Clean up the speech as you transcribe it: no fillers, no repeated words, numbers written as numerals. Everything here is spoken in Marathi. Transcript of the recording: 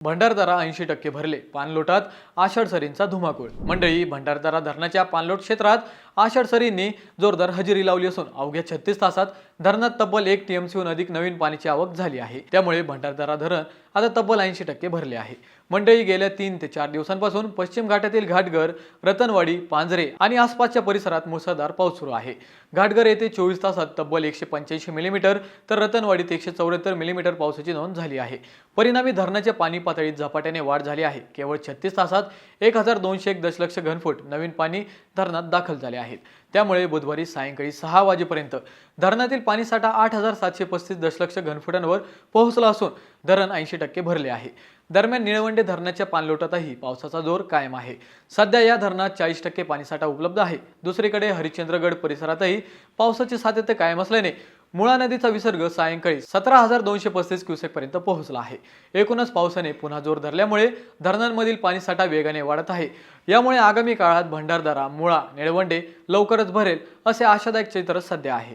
भंडारदरा 80% भरले, पाणलोटात आषाढ सरींचा धुमाकूळ। मंडळी, भंडारदरा धरणाच्या पाणलोट क्षेत्रात आषाढ सरींनी जोरदार हजेरी लावली असून अवघ्या 36 तासात धरणात तब्बल 1 TMCहून अधिक नवीन पाण्याची आवक झाली आहे। त्यामुळे भंडारदरा धरण आता तब्बल 80% भरले आहे। मंडळी, गेल्या 3 ते 4 दिवसांपासून पश्चिम घाटातील घाटघर, रतनवाडी, पांजरे आणि आसपासच्या परिसरात मुसळधार पाऊस सुरू आहे। घाटघर येथे 24 तासात तब्बल 185 मिलीमीटर तर रतनवाडीत 174 मिलीमीटर पावसाची नोंद झाली आहे। परिणामी धरणाच्या पाणी पातळीत झपाट्याने वाढ झाली आहे। केवळ 36 तासात 1201 दशलक्ष घनफूट नवीन पाणी धरणात दाखल झाले आहेत। त्यामुळे बुधवारी सायंकाळी 6 वाजेपर्यंत धरणातील पाणीसाठा 8735 दशलक्ष घनफुटांवर पोहोचला असून धरण 80% भरले आहे। दरम्यान निळवंडे धरणाच्या पाणलोटातही पावसाचा जोर कायम आहे। सध्या या धरणात 40% पाणीसाठा उपलब्ध आहे। दुसरीकडे हरिश्चंद्रगड परिसरातही पावसाचे सातत्य कायम असल्याने मुळा नदीचा विसर्ग सायंकाळी 17,235 क्युसेक पर्यंत पोहोचला आहे। एकूणच पावसाने पुन्हा जोर धरल्यामुळे धरणांमधील पाणीसाठा वेगाने वाढत आहे। यामुळे आगामी काळात भंडारदरा, मुळा, निळवंडे लवकरच भरेल असे आशादायक चित्र सध्या आहे।